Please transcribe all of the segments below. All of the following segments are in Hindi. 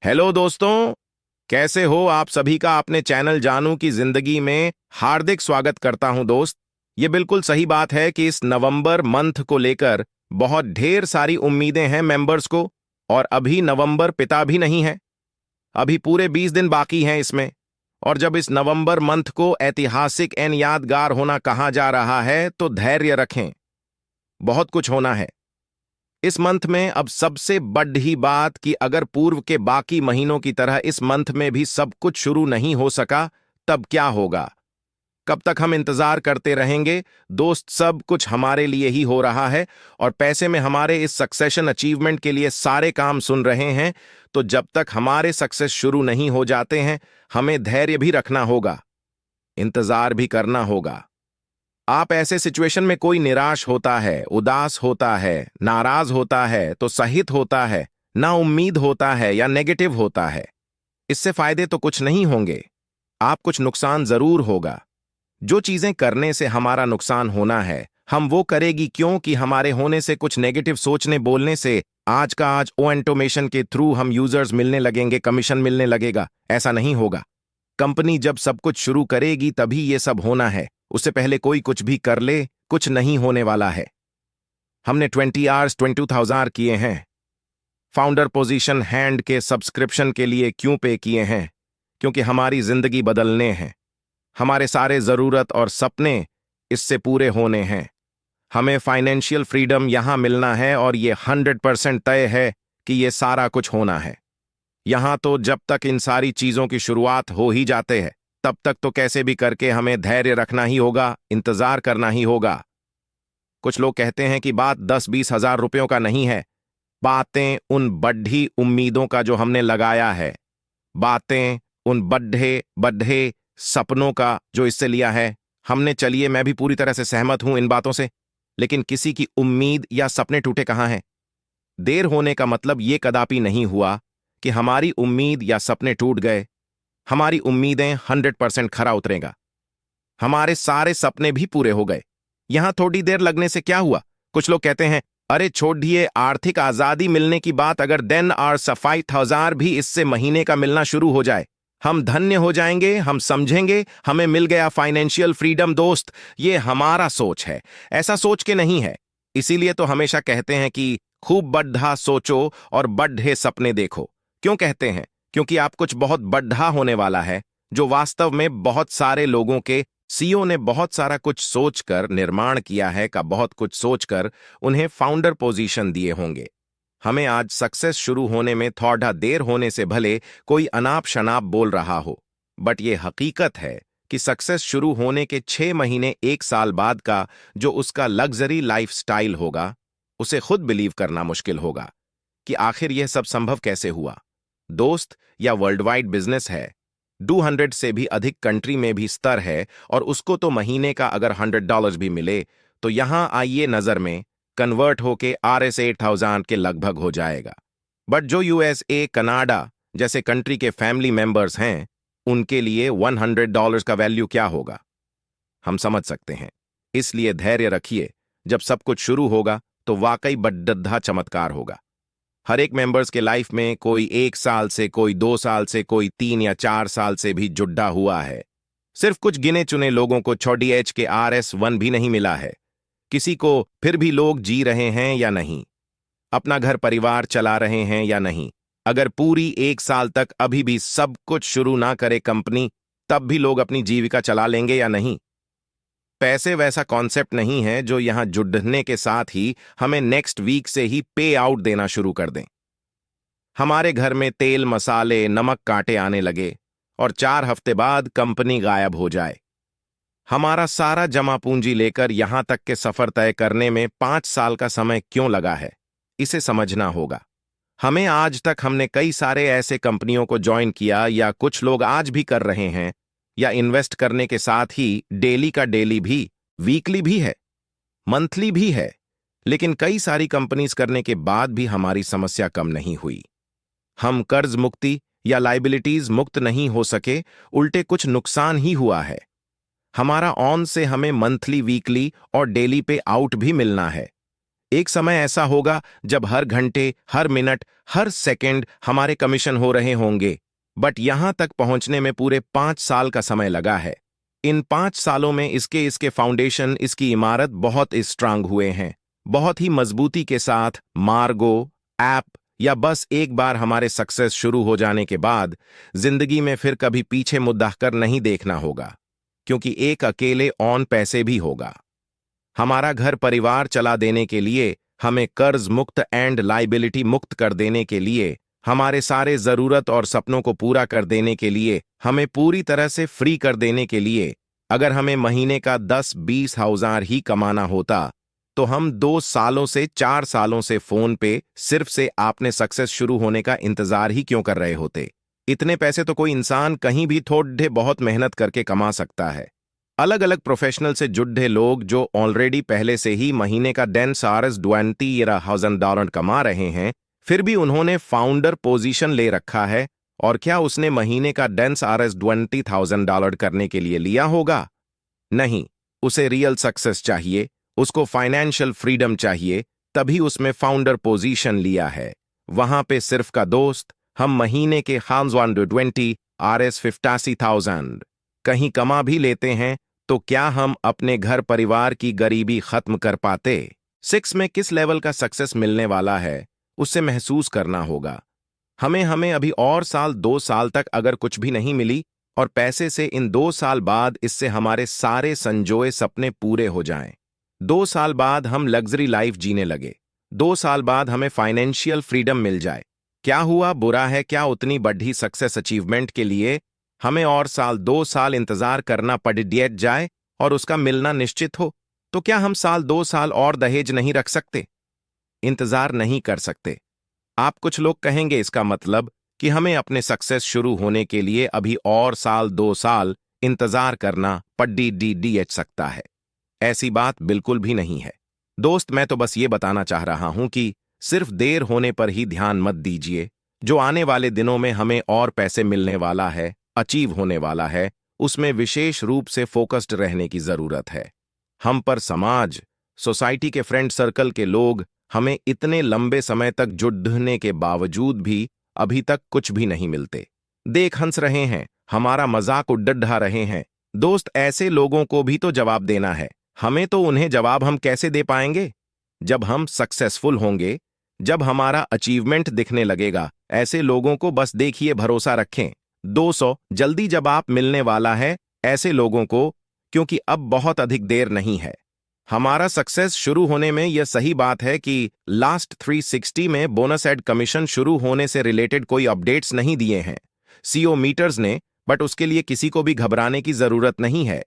हेलो दोस्तों, कैसे हो आप सभी का अपने चैनल जानू की जिंदगी में हार्दिक स्वागत करता हूं दोस्त। ये बिल्कुल सही बात है कि इस नवंबर मंथ को लेकर बहुत ढेर सारी उम्मीदें हैं मेंबर्स को। और अभी नवंबर पिता भी नहीं है, अभी पूरे 20 दिन बाकी हैं इसमें। और जब इस नवंबर मंथ को ऐतिहासिक एंड यादगार होना कहा जा रहा है तो धैर्य रखें, बहुत कुछ होना है इस मंथ में। अब सबसे बड़ी बात कि अगर पूर्व के बाकी महीनों की तरह इस मंथ में भी सब कुछ शुरू नहीं हो सका तब क्या होगा? कब तक हम इंतजार करते रहेंगे दोस्त? सब कुछ हमारे लिए ही हो रहा है और पैसे में हमारे इस सक्सेशन अचीवमेंट के लिए सारे काम सुन रहे हैं। तो जब तक हमारे सक्सेस शुरू नहीं हो जाते हैं हमें धैर्य भी रखना होगा, इंतजार भी करना होगा। आप ऐसे सिचुएशन में कोई निराश होता है, उदास होता है, नाराज होता है, तो सहित होता है, ना उम्मीद होता है या नेगेटिव होता है, इससे फायदे तो कुछ नहीं होंगे, आप कुछ नुकसान जरूर होगा। जो चीजें करने से हमारा नुकसान होना है हम वो करेगी क्यों कि हमारे होने से कुछ नेगेटिव सोचने बोलने से आज का आज ऑटोमेशन के थ्रू हम यूजर्स मिलने लगेंगे, कमीशन मिलने लगेगा। ऐसा नहीं होगा। कंपनी जब सब कुछ शुरू करेगी तभी ये सब होना है, उससे पहले कोई कुछ भी कर ले कुछ नहीं होने वाला है। हमने 20 आवर्स 22,000 किए हैं। फाउंडर पोजीशन हैंड के सब्सक्रिप्शन के लिए क्यों पे किए हैं? क्योंकि हमारी जिंदगी बदलने हैं, हमारे सारे जरूरत और सपने इससे पूरे होने हैं। हमें फाइनेंशियल फ्रीडम यहां मिलना है और ये 100% तय है कि ये सारा कुछ होना है। यहां तो जब तक इन सारी चीजों की शुरुआत हो ही जाते हैं तब तक तो कैसे भी करके हमें धैर्य रखना ही होगा, इंतजार करना ही होगा। कुछ लोग कहते हैं कि बात 10-20 हजार रुपयों का नहीं है, बातें उन बढ़ी उम्मीदों का जो हमने लगाया है, बातें उन बढ़े बढ़े सपनों का जो इससे लिया है हमने। चलिए, मैं भी पूरी तरह से सहमत हूं इन बातों से, लेकिन किसी की उम्मीद या सपने टूटे कहां हैं? देर होने का मतलब ये कदापि नहीं हुआ कि हमारी उम्मीद या सपने टूट गए। हमारी उम्मीदें 100% खरा उतरेगा, हमारे सारे सपने भी पूरे हो गए। यहां थोड़ी देर लगने से क्या हुआ? कुछ लोग कहते हैं अरे छोड़िए, आर्थिक आजादी मिलने की बात अगर देन और 5,000 भी इससे महीने का मिलना शुरू हो जाए हम धन्य हो जाएंगे, हम समझेंगे हमें मिल गया फाइनेंशियल फ्रीडम। दोस्त, ये हमारा सोच है, ऐसा सोच के नहीं है। इसीलिए तो हमेशा कहते हैं कि खूब बड्ढा सोचो और बड्ढे सपने देखो। क्यों कहते हैं? क्योंकि आप कुछ बहुत बड्ढा होने वाला है जो वास्तव में बहुत सारे लोगों के सीईओ ने बहुत सारा कुछ सोचकर निर्माण किया है का बहुत कुछ सोचकर उन्हें फाउंडर पोजीशन दिए होंगे। हमें आज सक्सेस शुरू होने में थोड़ा देर होने से भले कोई अनाप शनाप बोल रहा हो, बट ये हकीकत है कि सक्सेस शुरू होने के 6 महीने 1 साल बाद का जो उसका लग्जरी लाइफस्टाइल होगा उसे खुद बिलीव करना मुश्किल होगा कि आखिर यह सब संभव कैसे हुआ। दोस्त, या वर्ल्ड वाइड बिजनेस है, 200 से भी अधिक कंट्री में भी स्तर है और उसको तो महीने का अगर $100 भी मिले तो यहां आइए नजर में कन्वर्ट होके RS 8,000 के लगभग हो जाएगा। बट जो USA, कनाडा जैसे कंट्री के फैमिली मेंबर्स हैं उनके लिए $100 का वैल्यू क्या होगा हम समझ सकते हैं। इसलिए धैर्य रखिए, जब सब कुछ शुरू होगा तो वाकई बड्ढा चमत्कार होगा। हर एक मेंबर्स के लाइफ में कोई 1 साल से, कोई 2 साल से, कोई 3 या 4 साल से भी जुड़ा हुआ है। सिर्फ कुछ गिने चुने लोगों को छोटी एज के RS1 भी नहीं मिला है। किसी को फिर भी लोग जी रहे हैं या नहीं, अपना घर परिवार चला रहे हैं या नहीं। अगर पूरी 1 साल तक अभी भी सब कुछ शुरू ना करे कंपनी, तब भी लोग अपनी जीविका चला लेंगे या नहीं? पैसे वैसा कॉन्सेप्ट नहीं है जो यहां जुड़ने के साथ ही हमें नेक्स्ट वीक से ही पे आउट देना शुरू कर दें। हमारे घर में तेल, मसाले, नमक कांटे आने लगे और 4 हफ्ते बाद कंपनी गायब हो जाए। हमारा सारा जमा पूंजी लेकर यहां तक के सफर तय करने में 5 साल का समय क्यों लगा है, इसे समझना होगा। हमें आज तक हमने कई सारे ऐसे कंपनियों को ज्वाइन किया या कुछ लोग आज भी कर रहे हैं, या इन्वेस्ट करने के साथ ही डेली का डेली भी, वीकली भी है, मंथली भी है। लेकिन कई सारी कंपनीज करने के बाद भी हमारी समस्या कम नहीं हुई। हम कर्ज मुक्ति या लाइबिलिटीज मुक्त नहीं हो सके, उल्टे कुछ नुकसान ही हुआ है। हमारा ऑन से हमें मंथली, वीकली और डेली पे आउट भी मिलना है। एक समय ऐसा होगा जब हर घंटे, हर मिनट, हर सेकंड हमारे कमीशन हो रहे होंगे। बट यहां तक पहुंचने में पूरे 5 साल का समय लगा है। इन 5 सालों में इसके इसके फाउंडेशन, इसकी इमारत बहुत स्ट्रांग हुए हैं, बहुत ही मजबूती के साथ। मार्गो, ऐप या बस एक बार हमारे सक्सेस शुरू हो जाने के बाद जिंदगी में फिर कभी पीछे मुद्दा कर नहीं देखना होगा, क्योंकि एक अकेले ऑन पैसे भी होगा। हमारा घर परिवार चला देने के लिए, हमें कर्ज मुक्त एंड लाइबिलिटी मुक्त कर देने के लिए, हमारे सारे जरूरत और सपनों को पूरा कर देने के लिए, हमें पूरी तरह से फ्री कर देने के लिए, अगर हमें महीने का 10-20 हजार ही कमाना होता तो हम 2 सालों से 4 सालों से फोन पे सिर्फ से आपने सक्सेस शुरू होने का इंतजार ही क्यों कर रहे होते। इतने पैसे तो कोई इंसान कहीं भी थोड़े बहुत मेहनत करके कमा सकता है। अलग अलग प्रोफेशनल से जुड़े लोग जो ऑलरेडी पहले से ही महीने का $20,000 कमा रहे हैं, फिर भी उन्होंने फाउंडर पोजीशन ले रखा है। और क्या उसने महीने का $20,000 करने के लिए लिया होगा? नहीं, उसे रियल सक्सेस चाहिए, उसको फाइनेंशियल फ्रीडम चाहिए, तभी उसमें फाउंडर पोजीशन लिया है। वहां पे सिर्फ का दोस्त, हम महीने के $120,000 कहीं कमा भी लेते हैं तो क्या हम अपने घर परिवार की गरीबी खत्म कर पाते? 6 में किस लेवल का सक्सेस मिलने वाला है, उससे महसूस करना होगा। हमें अभी और 2 साल तक अगर कुछ भी नहीं मिली और पैसे से इन 2 साल बाद इससे हमारे सारे संजोए सपने पूरे हो जाएं। 2 साल बाद हम लग्जरी लाइफ जीने लगे। 2 साल बाद हमें फाइनेंशियल फ्रीडम मिल जाए। क्या हुआ बुरा है क्या उतनी बड़ी सक्सेस अचीवमेंट के लिए हमें और 2 साल इंतजार करना पड़ जाए और उसका मिलना निश्चित हो? तो क्या हम 2 साल और दहेज नहीं रख सकते? इंतजार नहीं कर सकते। आप कुछ लोग कहेंगे इसका मतलब कि हमें अपने सक्सेस शुरू होने के लिए अभी और 2 साल इंतजार करना पड़ सकता है। ऐसी बात बिल्कुल भी नहीं है दोस्त। मैं तो बस ये बताना चाह रहा हूं कि सिर्फ देर होने पर ही ध्यान मत दीजिए। जो आने वाले दिनों में हमें और पैसे मिलने वाला है, अचीव होने वाला है, उसमें विशेष रूप से फोकस्ड रहने की जरूरत है। हम पर समाज, सोसाइटी के फ्रेंड सर्कल के लोग हमें इतने लंबे समय तक जुड़ने के बावजूद भी अभी तक कुछ भी नहीं मिलते। देख हंस रहे हैं, हमारा मजाक उड़ा रहे हैं। दोस्त, ऐसे लोगों को भी तो जवाब देना है। हमें तो उन्हें जवाब हम कैसे दे पाएंगे? जब हम सक्सेसफुल होंगे, जब हमारा अचीवमेंट दिखने लगेगा, ऐसे लोगों को बस देखिए, भरोसा रखें। 200 जल्दी जवाब मिलने वाला है ऐसे लोगों को, क्योंकि अब बहुत अधिक देर नहीं है। हमारा सक्सेस शुरू होने में यह सही बात है कि लास्ट 360 में बोनस एड कमीशन शुरू होने से रिलेटेड कोई अपडेट्स नहीं दिए हैं सीओ मीटर्स ने, बट उसके लिए किसी को भी घबराने की जरूरत नहीं है।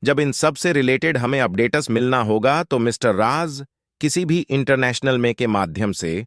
जब इन सब से रिलेटेड हमें अपडेट्स मिलना होगा तो मिस्टर राज किसी भी इंटरनेशनल में के माध्यम से